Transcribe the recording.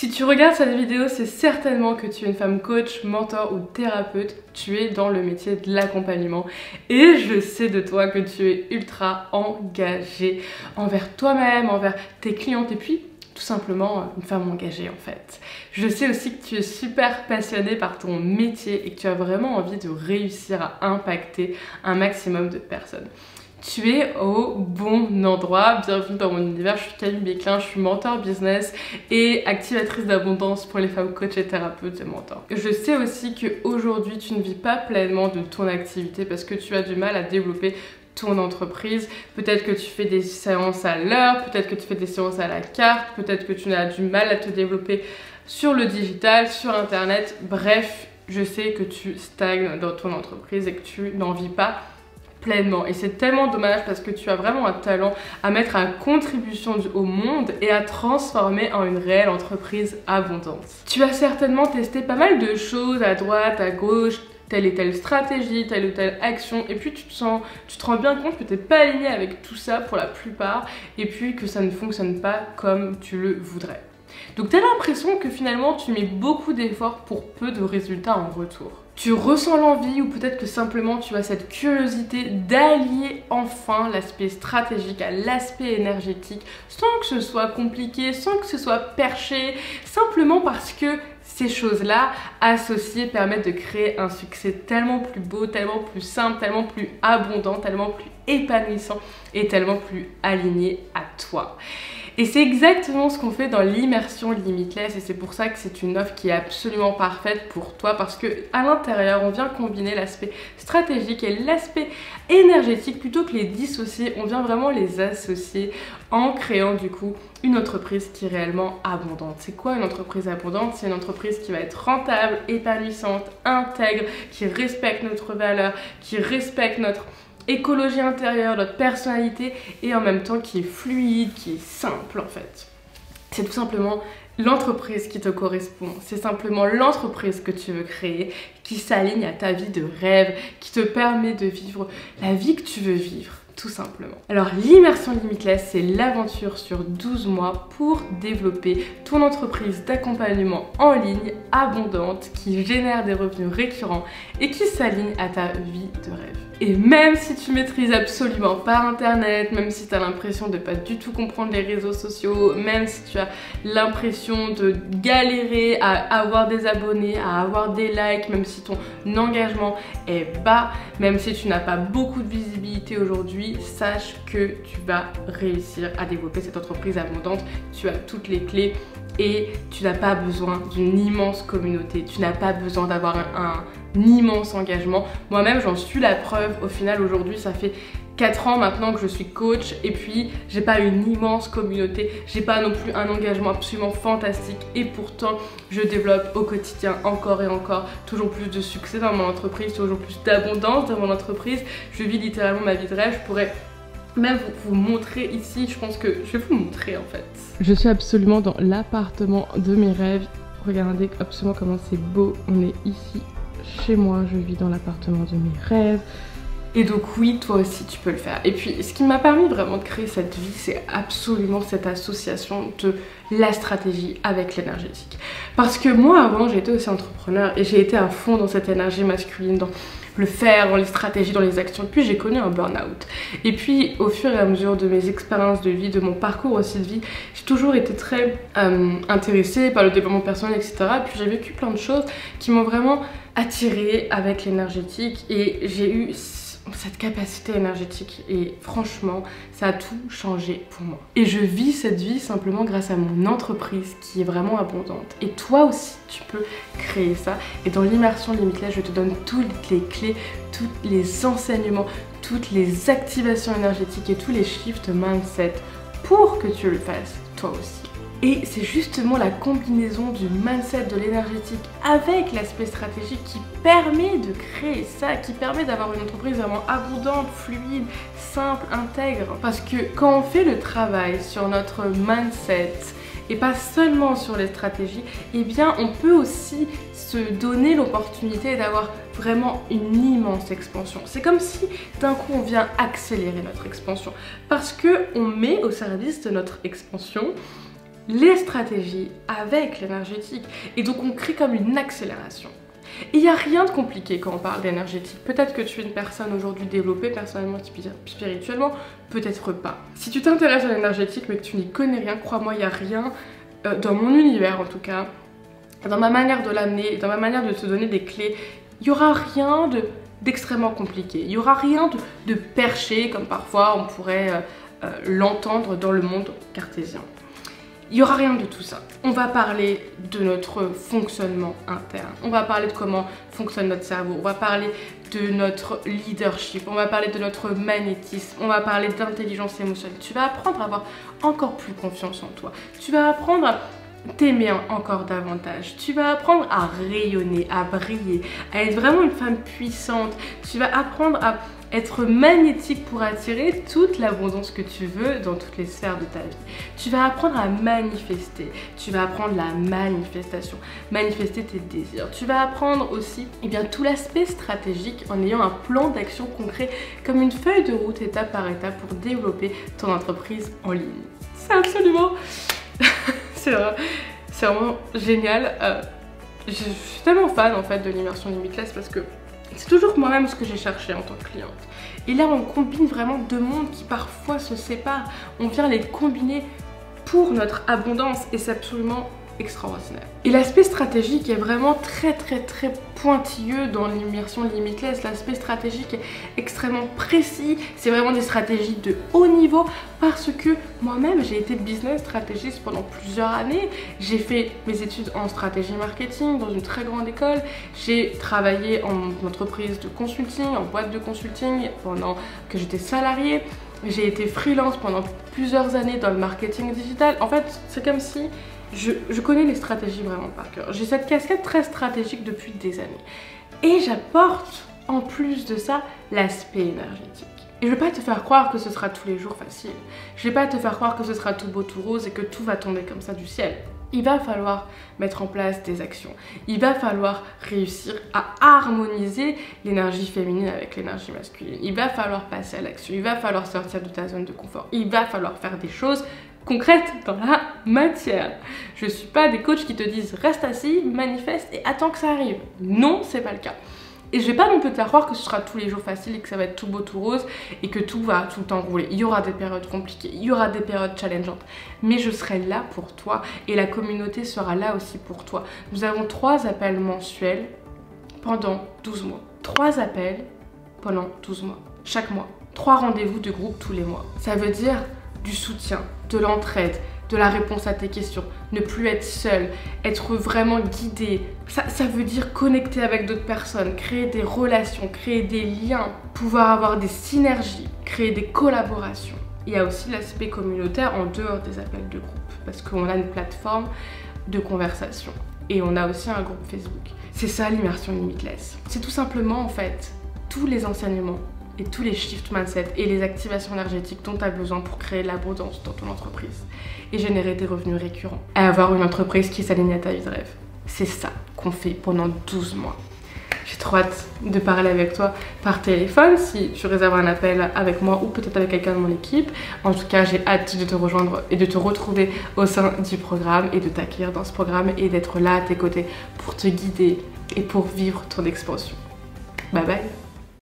Si tu regardes cette vidéo, c'est certainement que tu es une femme coach, mentor ou thérapeute. Tu es dans le métier de l'accompagnement et je sais de toi que tu es ultra engagée envers toi-même, envers tes clientes et puis tout simplement une femme engagée en fait. Je sais aussi que tu es super passionnée par ton métier et que tu as vraiment envie de réussir à impacter un maximum de personnes. Tu es au bon endroit, bienvenue dans mon univers, je suis Camille Béclin, je suis mentor business et activatrice d'abondance pour les femmes coach et thérapeutes et mentors. Je sais aussi qu'aujourd'hui tu ne vis pas pleinement de ton activité parce que tu as du mal à développer ton entreprise, peut-être que tu fais des séances à l'heure, peut-être que tu fais des séances à la carte, peut-être que tu as du mal à te développer sur le digital, sur internet, bref, je sais que tu stagnes dans ton entreprise et que tu n'en vis pas pleinement. Et c'est tellement dommage parce que tu as vraiment un talent à mettre à contribution au monde et à transformer en une réelle entreprise abondante. Tu as certainement testé pas mal de choses à droite, à gauche, telle et telle stratégie, telle ou telle action, et puis tu te rends bien compte que tu n'es pas aligné avec tout ça pour la plupart, et puis que ça ne fonctionne pas comme tu le voudrais. Donc tu as l'impression que finalement tu mets beaucoup d'efforts pour peu de résultats en retour. Tu ressens l'envie ou peut-être que simplement tu as cette curiosité d'allier enfin l'aspect stratégique à l'aspect énergétique sans que ce soit compliqué, sans que ce soit perché, simplement parce que ces choses-là associées permettent de créer un succès tellement plus beau, tellement plus simple, tellement plus abondant, tellement plus épanouissant et tellement plus aligné à toi. Et c'est exactement ce qu'on fait dans l'immersion Limitless et c'est pour ça que c'est une offre qui est absolument parfaite pour toi parce que à l'intérieur, on vient combiner l'aspect stratégique et l'aspect énergétique plutôt que les dissocier, on vient vraiment les associer en créant du coup une entreprise qui est réellement abondante. C'est quoi une entreprise abondante? C'est une entreprise qui va être rentable, épanouissante, intègre, qui respecte notre valeur, qui respecte notre écologie intérieure, notre personnalité et en même temps qui est fluide, qui est simple en fait. C'est tout simplement l'entreprise qui te correspond, c'est simplement l'entreprise que tu veux créer, qui s'aligne à ta vie de rêve, qui te permet de vivre la vie que tu veux vivre. Tout simplement. Alors l'immersion Limitless, c'est l'aventure sur 12 mois pour développer ton entreprise d'accompagnement en ligne abondante qui génère des revenus récurrents et qui s'aligne à ta vie de rêve. Et même si tu maîtrises absolument pas internet, même si tu as l'impression de pas du tout comprendre les réseaux sociaux, même si tu as l'impression de galérer à avoir des abonnés, à avoir des likes, même si ton engagement est bas, même si tu n'as pas beaucoup de visibilité aujourd'hui, sache que tu vas réussir à développer cette entreprise abondante. Tu as toutes les clés et tu n'as pas besoin d'une immense communauté, tu n'as pas besoin d'avoir un immense engagement. Moi-même, j'en suis la preuve. Au final, aujourd'hui, ça fait 4 ans maintenant que je suis coach et puis j'ai pas une immense communauté, j'ai pas non plus un engagement absolument fantastique et pourtant je développe au quotidien encore et encore toujours plus de succès dans mon entreprise, toujours plus d'abondance dans mon entreprise. Je vis littéralement ma vie de rêve. Je pourrais même vous montrer ici, je pense que je vais vous montrer en fait. Je suis absolument dans l'appartement de mes rêves. Regardez absolument comment c'est beau, on est ici chez moi, je vis dans l'appartement de mes rêves. Et donc oui, toi aussi tu peux le faire. Et puis ce qui m'a permis vraiment de créer cette vie, c'est absolument cette association de la stratégie avec l'énergétique. Parce que moi avant, j'ai été aussi entrepreneur et j'ai été à fond dans cette énergie masculine, dans le faire, dans les stratégies, dans les actions. Puis j'ai connu un burn-out. Et puis au fur et à mesure de mes expériences de vie, de mon parcours aussi de vie, j'ai toujours été très intéressée par le développement personnel, etc. Et puis j'ai vécu plein de choses qui m'ont vraiment attirée avec l'énergétique et j'ai eu cette capacité énergétique et franchement ça a tout changé pour moi et je vis cette vie simplement grâce à mon entreprise qui est vraiment abondante et toi aussi tu peux créer ça et dans l'immersion Limitless je te donne toutes les clés, tous les enseignements, toutes les activations énergétiques et tous les shifts mindset pour que tu le fasses toi aussi. Et c'est justement la combinaison du mindset, de l'énergétique avec l'aspect stratégique qui permet de créer ça, qui permet d'avoir une entreprise vraiment abondante, fluide, simple, intègre. Parce que quand on fait le travail sur notre mindset et pas seulement sur les stratégies, eh bien on peut aussi se donner l'opportunité d'avoir vraiment une immense expansion. C'est comme si d'un coup on vient accélérer notre expansion parce que on met au service de notre expansion les stratégies avec l'énergétique. Et donc on crée comme une accélération. Et il n'y a rien de compliqué quand on parle d'énergétique. Peut-être que tu es une personne aujourd'hui développée personnellement, spirituellement, peut-être pas. Si tu t'intéresses à l'énergétique mais que tu n'y connais rien, crois-moi, il n'y a rien, dans mon univers en tout cas, dans ma manière de l'amener, dans ma manière de te donner des clés, il n'y aura rien d'extrêmement compliqué. Il n'y aura rien de perché comme parfois on pourrait l'entendre dans le monde cartésien. Il n'y aura rien de tout ça. On va parler de notre fonctionnement interne. On va parler de comment fonctionne notre cerveau. On va parler de notre leadership. On va parler de notre magnétisme. On va parler d'intelligence émotionnelle. Tu vas apprendre à avoir encore plus confiance en toi. Tu vas apprendre à t'aimer encore davantage. Tu vas apprendre à rayonner, à briller, à être vraiment une femme puissante. Tu vas apprendre à être magnétique pour attirer toute l'abondance que tu veux dans toutes les sphères de ta vie. Tu vas apprendre à manifester. Tu vas apprendre la manifestation, manifester tes désirs. Tu vas apprendre aussi tout l'aspect stratégique en ayant un plan d'action concret comme une feuille de route étape par étape pour développer ton entreprise en ligne. C'est absolument... c'est vraiment génial. Je suis tellement fan en fait de l'immersion Limitless parce que c'est toujours moi-même ce que j'ai cherché en tant que cliente. Et là, on combine vraiment deux mondes qui parfois se séparent. On vient les combiner pour notre abondance et c'est absolument extraordinaire. Et l'aspect stratégique est vraiment très pointilleux dans l'immersion Limitless. L'aspect stratégique est extrêmement précis. C'est vraiment des stratégies de haut niveau parce que moi-même j'ai été business stratégiste pendant plusieurs années. J'ai fait mes études en stratégie marketing dans une très grande école. J'ai travaillé en entreprise de consulting, en boîte de consulting pendant que j'étais salariée. J'ai été freelance pendant plusieurs années dans le marketing digital. En fait, c'est comme si je connais les stratégies vraiment par cœur. J'ai cette casquette très stratégique depuis des années. Et j'apporte en plus de ça l'aspect énergétique. Et je ne vais pas te faire croire que ce sera tous les jours facile. Je ne vais pas te faire croire que ce sera tout beau, tout rose et que tout va tomber comme ça du ciel. Il va falloir mettre en place des actions. Il va falloir réussir à harmoniser l'énergie féminine avec l'énergie masculine. Il va falloir passer à l'action. Il va falloir sortir de ta zone de confort. Il va falloir faire des choses concrètes dans la matière. Je ne suis pas des coachs qui te disent reste assis, manifeste et attends que ça arrive. Non, c'est pas le cas. Et je vais pas non plus te faire croire que ce sera tous les jours facile et que ça va être tout beau, tout rose et que tout va tout le temps rouler. Il y aura des périodes compliquées, il y aura des périodes challengeantes. Mais je serai là pour toi et la communauté sera là aussi pour toi. Nous avons 3 appels mensuels pendant 12 mois. 3 appels pendant 12 mois. Chaque mois. 3 rendez-vous de groupe tous les mois. Ça veut dire du soutien, de l'entraide, de la réponse à tes questions, ne plus être seul, être vraiment guidé. Ça veut dire connecter avec d'autres personnes, créer des relations, créer des liens, pouvoir avoir des synergies, créer des collaborations. Il y a aussi l'aspect communautaire en dehors des appels de groupe, parce qu'on a une plateforme de conversation et on a aussi un groupe Facebook. C'est ça l'immersion Limitless. C'est tout simplement en fait tous les enseignements et tous les shift mindset et les activations énergétiques dont tu as besoin pour créer l'abondance dans ton entreprise et générer des revenus récurrents et avoir une entreprise qui s'aligne à ta vie de rêve. C'est ça qu'on fait pendant 12 mois. J'ai trop hâte de parler avec toi par téléphone si tu réserves un appel avec moi ou peut-être avec quelqu'un de mon équipe. En tout cas, j'ai hâte de te rejoindre et de te retrouver au sein du programme et de t'accueillir dans ce programme et d'être là à tes côtés pour te guider et pour vivre ton expansion. Bye bye!